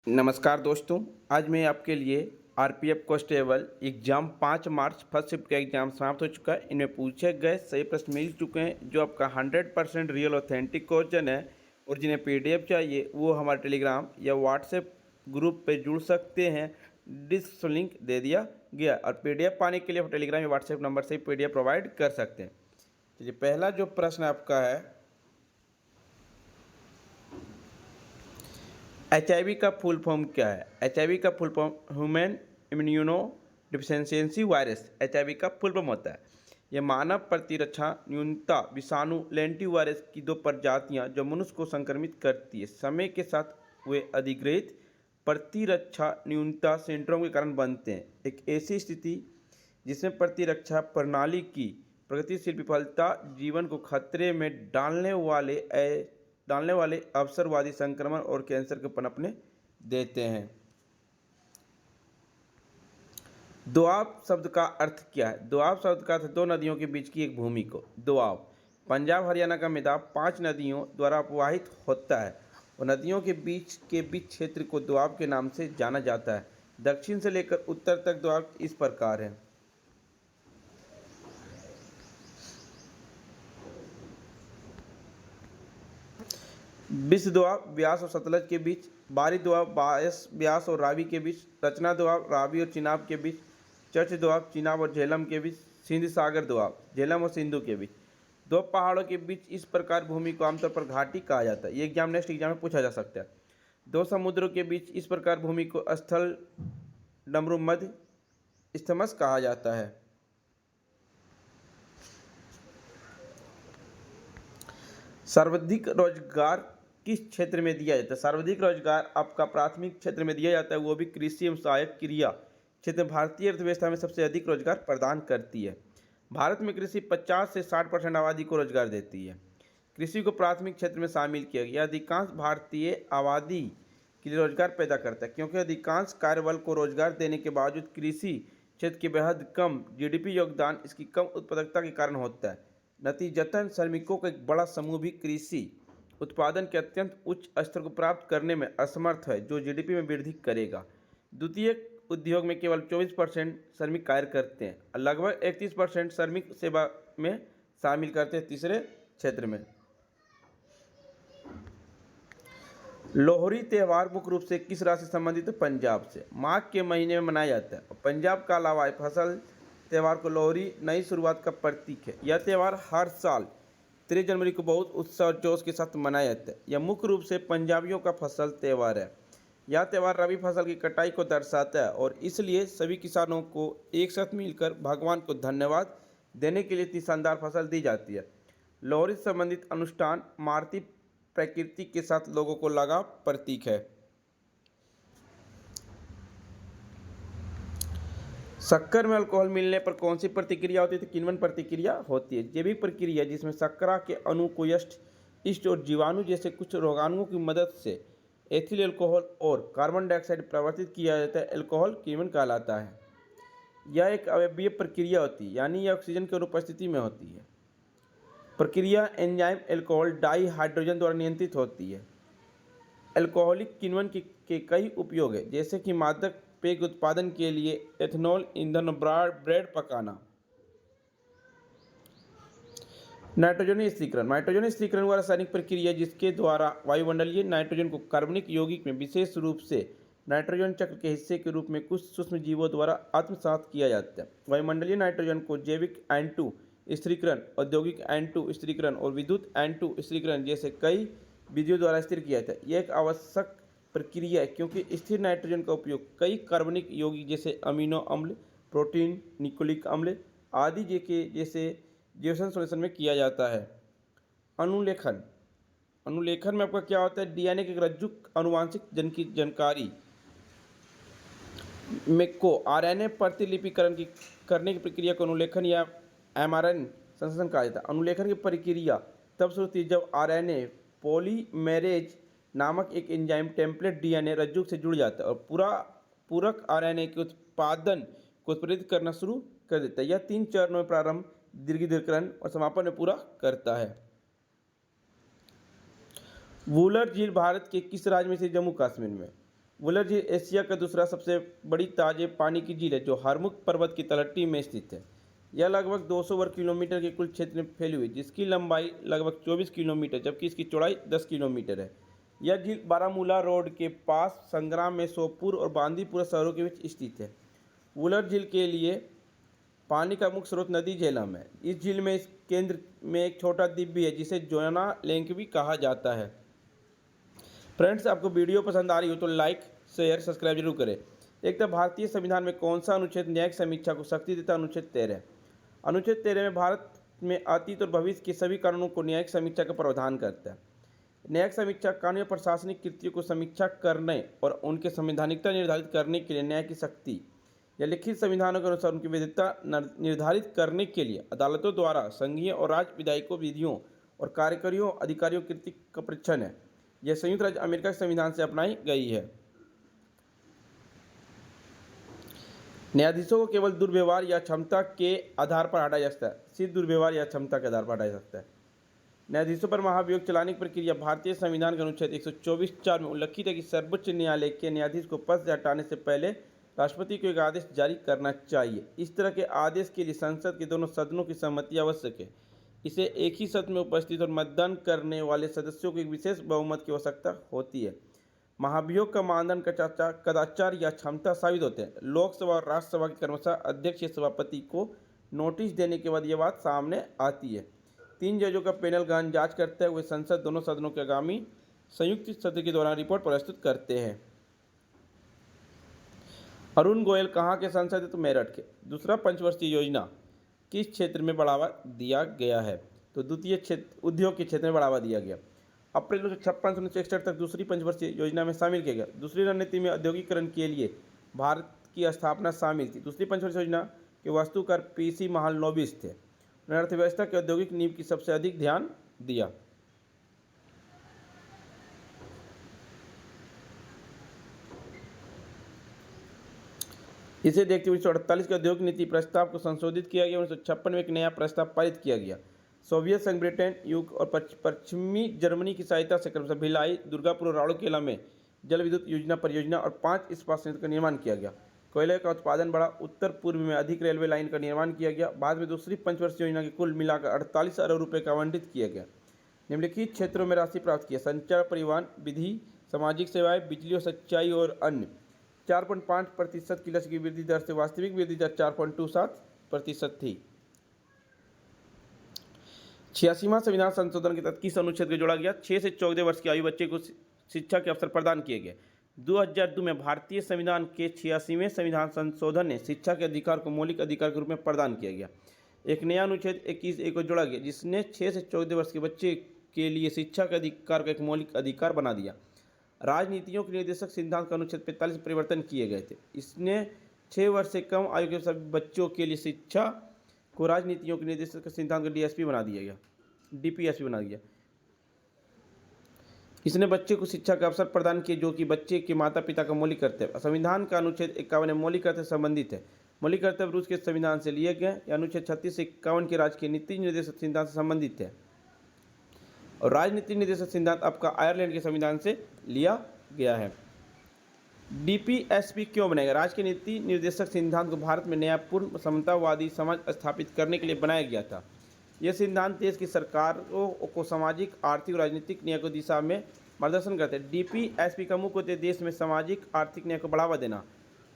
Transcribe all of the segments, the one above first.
नमस्कार दोस्तों। आज मैं आपके लिए RPF constable exam 5 March first shift का एग्ज़ाम समाप्त हो चुका है। इनमें पूछे गए सही प्रश्न मिल चुके हैं जो आपका 100% रियल ऑथेंटिक क्वेश्चन है। और जिन्हें पीडीएफ चाहिए वो हमारे टेलीग्राम या व्हाट्सएप ग्रुप पे जुड़ सकते हैं। डिस्क्रिप्शन लिंक दे दिया गया और पीडीएफ पाने के लिए आप टेलीग्राम या व्हाट्सएप नंबर से पीडीएफ प्रोवाइड कर सकते हैं। चलिए, पहला जो प्रश्न आपका है, HIV का फुल फॉर्म क्या है? HIV का full form human immuno deficiency virus HIV का फुल फॉर्म होता है। यह मानव प्रतिरक्षा न्यूनता विषाणु लेंटी वायरस की दो प्रजातियां जो मनुष्य को संक्रमित करती है, समय के साथ वे अधिग्रहित प्रतिरक्षा न्यूनता सिंड्रोम के कारण बनते हैं। एक ऐसी स्थिति जिसमें प्रतिरक्षा प्रणाली की प्रगतिशील विफलता जीवन को खतरे में डालने वाले अवसरवादी संक्रमण और कैंसर के पनपने देते हैं। दोआब शब्द का अर्थ क्या है? दोआब शब्द का अर्थ दो नदियों के बीच की एक भूमि को। दोआब पंजाब हरियाणा का मैदान 5 नदियों द्वारा अपवाहित होता है और नदियों के बीच क्षेत्र को दोआब के नाम से जाना जाता है। दक्षिण से लेकर उत्तर तक दोआब इस प्रकार है। विश्व दोआब ब्यास और सतलज के बीच, बारी दोआब ब्यास और रावी के बीच, रचना दोआब रावी और चिनाब के बीच, चर्च दोआब चिनाब और झेलम के बीच, सिंध सागर दोआब झेलम और सिंधु के बीच। दो पहाड़ों के बीच इस प्रकार भूमि को आमतौर पर घाटी कहा जाता है। ये नेक्स्ट एग्जाम में पूछा जा सकता है। दो समुद्रों के बीच इस प्रकार भूमि को स्थल डमरू मध्य स्थमस कहा जाता है। सर्वाधिक रोजगार किस क्षेत्र में दिया जाता है? सर्वाधिक रोजगार आपका प्राथमिक क्षेत्र में दिया जाता है, वो भी कृषि एवं सहायक क्रिया क्षेत्र भारतीय अर्थव्यवस्था में सबसे अधिक रोजगार प्रदान करती है। भारत में कृषि 50 से 60% आबादी को रोजगार देती है। कृषि को प्राथमिक क्षेत्र में शामिल किया गया। अधिकांश भारतीय आबादी के लिए रोजगार पैदा करता है, क्योंकि अधिकांश कार्यबल को रोजगार देने के बावजूद कृषि क्षेत्र के बेहद कम जीडीपी योगदान इसकी कम उत्पादकता के कारण होता है। नतीजतन श्रमिकों का एक बड़ा समूह भी कृषि उत्पादन के अत्यंत उच्च स्तर को प्राप्त करने में असमर्थ है, जो जीडीपी में वृद्धि करेगा। द्वितीयक उद्योग में केवल 24% श्रमिक कार्य करते हैं और लगभग 31% श्रमिक सेवा में शामिल करते हैं। तीसरे क्षेत्र में लोहड़ी त्यौहार मुख्य रूप से किस राज्य से संबंधित है? पंजाब से। माघ के महीने में मनाया जाता है। पंजाब का अलावा फसल त्यौहार को लोहड़ी नई शुरुआत का प्रतीक है। यह त्यौहार हर साल 13 जनवरी को बहुत उत्साह और जोश के साथ मनाया जाता है। यह मुख्य रूप से पंजाबियों का फसल त्यौहार है। यह त्यौहार रबी फसल की कटाई को दर्शाता है और इसलिए सभी किसानों को एक साथ मिलकर भगवान को धन्यवाद देने के लिए इतनी शानदार फसल दी जाती है। लोहड़ी से संबंधित अनुष्ठान मारुति प्रकृति के साथ लोगों को लगाव प्रतीक है। शक्कर में अल्कोहल मिलने पर कौन सी प्रतिक्रिया होती है? तो किण्वन प्रतिक्रिया होती है। जैविक प्रक्रिया जिसमें शर्करा के अणु को यीस्ट और जीवाणु जैसे कुछ रोगाणुओं की मदद से एथिल अल्कोहल और कार्बन डाइऑक्साइड प्रवर्तित किया जाता है, अल्कोहल किण्वन कहलाता है। यह एक अवयवीय प्रक्रिया होती है, यानी यह ऑक्सीजन की अनुपस्थिति में होती है। प्रक्रिया एंजाइम अल्कोहल डाइहाइड्रोजन द्वारा नियंत्रित होती है। अल्कोहलिक किण्वन के कई उपयोग है, जैसे कि मादक पेय उत्पादन के लिए एथेनॉल ईंधन ब्रेड पकाना। नाइट्रोजन स्थिरीकरण वह रासायनिक प्रक्रिया जिसके द्वारा वायुमंडलीय नाइट्रोजन को कार्बनिक यौगिक में विशेष रूप से नाइट्रोजन चक्र के हिस्से के रूप में कुछ सूक्ष्म जीवों द्वारा आत्मसात किया जाता है। वायुमंडलीय नाइट्रोजन को जैविक N2 स्थिरीकरण, औद्योगिक N2 स्थिरीकरण और विद्युत N2 स्थिरीकरण जैसे कई विधियों द्वारा स्थिर किया जाता है। यह एक आवश्यक प्रक्रिया है, क्योंकि स्थिर नाइट्रोजन का उपयोग कई कार्बनिक यौगिक जैसे अमीनो अम्ल, प्रोटीन, निकोलिक अम्ल आदि जैसे जीवसन सॉल्यूशन में किया जाता है। अनुलेखन में आपका क्या होता है? डीएनए के रज्जु आनुवांशिक जानकारी में को आरएनए प्रतिलिपिकरण करने की प्रक्रिया को अनुलेखन या एमआरएन संश्लेषण कहा जाता है। अनुलेखन की प्रक्रिया तब शुरू होती है जब आरएनए पॉलीमेरेज नामक एक एंजाइम टेम्पलेट डीएनए रज्जु से जुड़ जाता है और पूरक आरएनए के उत्पादन को उत्प्रेरित करना शुरू कर देता है। यह 3 चरणों में प्रारंभ, दीर्घीकरण और समापन में पूरा करता है। वुलर झील भारत के किस राज्य में स्थित? जम्मू कश्मीर में। वुलर झील एशिया का दूसरा सबसे बड़ी ताजे पानी की झील है जो हरमुख पर्वत की तलहटी में स्थित है। यह लगभग 200 वर्ग किलोमीटर के कुल क्षेत्र में फैली हुई, जिसकी लंबाई लगभग 24 किलोमीटर जबकि इसकी चौड़ाई 10 किलोमीटर है। यह झील बारामूला रोड के पास संग्राम में सोपुर और बांदीपुरा शहरों के बीच स्थित है। वुलर झील के लिए पानी का मुख्य स्रोत नदी झेलम है। इस झील में इस केंद्र में एक छोटा द्वीप भी है जिसे जोना लेक भी कहा जाता है। फ्रेंड्स, आपको वीडियो पसंद आ रही हो तो लाइक शेयर सब्सक्राइब जरूर करें। एक तो भारतीय संविधान में कौन सा अनुच्छेद न्यायिक समीक्षा को शक्ति देता है? अनुच्छेद 13। अनुच्छेद 13 में भारत में अतीत और भविष्य के सभी कानूनों को न्यायिक समीक्षा का प्रावधान करता है। न्यायिक समीक्षा कानूनी और प्रशासनिक कृतियों को समीक्षा करने और उनके संवैधानिकता निर्धारित करने के लिए न्याय की शक्ति या लिखित संविधानों के अनुसार उनकी वैधता निर्धारित करने के लिए अदालतों द्वारा संघीय और राज्य विधायिकों विधियों और कार्यकारियों अधिकारियों कृति का परीक्षण है। यह संयुक्त राज्य अमेरिका के संविधान से अपनाई गई है। न्यायाधीशों को केवल दुर्व्यवहार या क्षमता के आधार पर हटाया जा सकता है। सिर्फ दुर्व्यवहार या क्षमता के आधार पर हटाया जा सकता है। न्यायाधीशों पर महाभियोग चलाने की प्रक्रिया भारतीय संविधान के अनुच्छेद 124(4) में उल्लिखित है कि सर्वोच्च न्यायालय के न्यायाधीश को पद से हटाने से पहले राष्ट्रपति को एक आदेश जारी करना चाहिए। इस तरह के आदेश के लिए संसद के दोनों सदनों की सहमति आवश्यक है। इसे एक ही सदन में उपस्थित और मतदान करने वाले सदस्यों को एक विशेष बहुमत की आवश्यकता होती है। महाभियोग का मानदंड कदाचार या क्षमता साबित होते हैं। लोकसभा और राज्यसभा के क्रमशः अध्यक्ष या सभापति को नोटिस देने के बाद यह बात सामने आती है। 3 जजों का पैनल गहन जांच करते हुए संसद दोनों सदनों के आगामी संयुक्त सत्र के दौरान रिपोर्ट प्रस्तुत करते हैं। अरुण गोयल कहाँ के सांसद है? तो मेरठ के। दूसरा, पंचवर्षीय योजना किस क्षेत्र में बढ़ावा दिया गया है? तो द्वितीय क्षेत्र उद्योग के क्षेत्र में बढ़ावा दिया गया। अप्रैल 1956 से 1961 तक दूसरी पंचवर्षीय योजना में शामिल किया गया। दूसरी रणनीति में औद्योगिकरण के लिए भारत की स्थापना शामिल थी। दूसरी पंचवर्षीय योजना के वास्तुकार पीसी महालनोबिस थे। उन्होंने अर्थव्यवस्था के औद्योगिक नींव की सबसे अधिक ध्यान दिया। इसे देखते हुए 1948 के औद्योगिक नीति प्रस्ताव को संशोधित किया गया। 1956 में एक नया प्रस्ताव पारित किया गया। सोवियत संघ, ब्रिटेन, यूक और पश्चिमी जर्मनी की सहायता से क्रमशः भिलाई, दुर्गापुर और राउरकेला में जल विद्युत योजना परियोजना और 5 इस्पात संयंत्र का निर्माण किया गया। कोयले का उत्पादन बढ़ा। उत्तर पूर्व में अधिक रेलवे लाइन का निर्माण किया गया। बाद में दूसरी पंचवर्षीय योजना के कुल मिलाकर 48 अरब रुपये का आवंटित किया गया। निम्नलिखित क्षेत्रों में राशि प्राप्त किया: संचार, परिवहन, विधि, सामाजिक सेवाएं, बिजली और सिंचाई और अन्य। 4.5% की लक्ष्य की वृद्धि दर से वास्तविक वृद्धि दर 4.27% थी। 86वां संविधान संशोधन के तहत किस अनुच्छेद को जोड़ा गया? 6 से 14 वर्ष की आयु बच्चे को शिक्षा के अवसर प्रदान किए गए। 2002 में भारतीय संविधान के 86वें संविधान संशोधन ने शिक्षा के अधिकार को मौलिक अधिकार के रूप में प्रदान किया गया। एक नया अनुच्छेद 21A को जोड़ा गया जिसने 6 से 14 वर्ष के बच्चे के लिए शिक्षा के अधिकार को एक मौलिक अधिकार बना दिया। राजनीतियों के निर्देशक सिद्धांत का अनुच्छेद 45 परिवर्तन किए गए थे। इसने 6 वर्ष से कम आयु के सभी बच्चों के लिए शिक्षा को राजनीतियों के निर्देशक सिद्धांत का डीपीएसपी बना दिया। इसने बच्चे को शिक्षा का अवसर प्रदान किए जो कि बच्चे के माता पिता का मौलिक कर्तव्य। संविधान का अनुच्छेद 51 मौलिक कर्तव्य संबंधित है। मौलिक कर्तव्य रूस के संविधान से लिए गए। अनुच्छेद 36 से 51 के राज्य के नीति निर्देशक सिद्धांत से संबंधित है और राजनीतिक निर्देशक सिद्धांत आपका आयरलैंड के संविधान से लिया गया है। डीपीएसपी क्यों बनाया गया? राज्य के नीति निर्देशक सिद्धांत को भारत में नया पूर्ण समतावादी समाज स्थापित करने के लिए बनाया गया था। यह सिद्धांत देश की सरकारों को सामाजिक, आर्थिक और राजनीतिक न्याय को दिशा में मार्गदर्शन करते हैं। डीपीएसपी का मुख्य उद्देश्य देश में सामाजिक आर्थिक न्याय को बढ़ावा देना,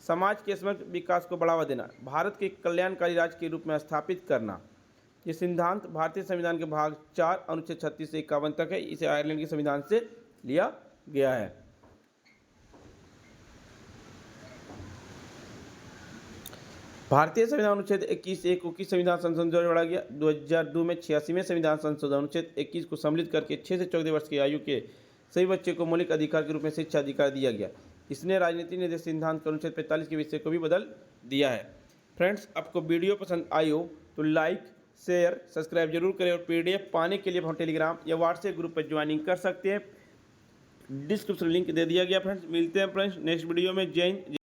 समाज के समग्र विकास को बढ़ावा देना, भारत के कल्याणकारी राज्य के रूप में स्थापित करना। ये सिद्धांत भारतीय संविधान के भाग 4 अनुच्छेद 36 से 51 तक है। इसे आयरलैंड के संविधान से लिया गया है। भारतीय संविधान अनुच्छेद 21A को किस संविधान संशोधन द्वारा जोड़ा गया? 2002 में 86वें संविधान संशोधन अनुच्छेद 21 को सम्मिलित करके 6 से 14 वर्ष की आयु के सभी बच्चे को मौलिक अधिकार के रूप में शिक्षा अधिकार दिया गया। इसने राजनीतिक निर्देशक सिद्धांत के अनुच्छेद 45 के विषय को भी बदल दिया है। फ्रेंड्स, आपको वीडियो पसंद आई हो तो लाइक, शेयर, सब्सक्राइब जरूर करें और PDF पाने के लिए हम टेलीग्राम या व्हाट्सएप ग्रुप पर ज्वाइनिंग कर सकते हैं। डिस्क्रिप्शन लिंक दे दिया गया। फ्रेंड्स, मिलते हैं फ्रेंड्स नेक्स्ट वीडियो में। जय हिंद।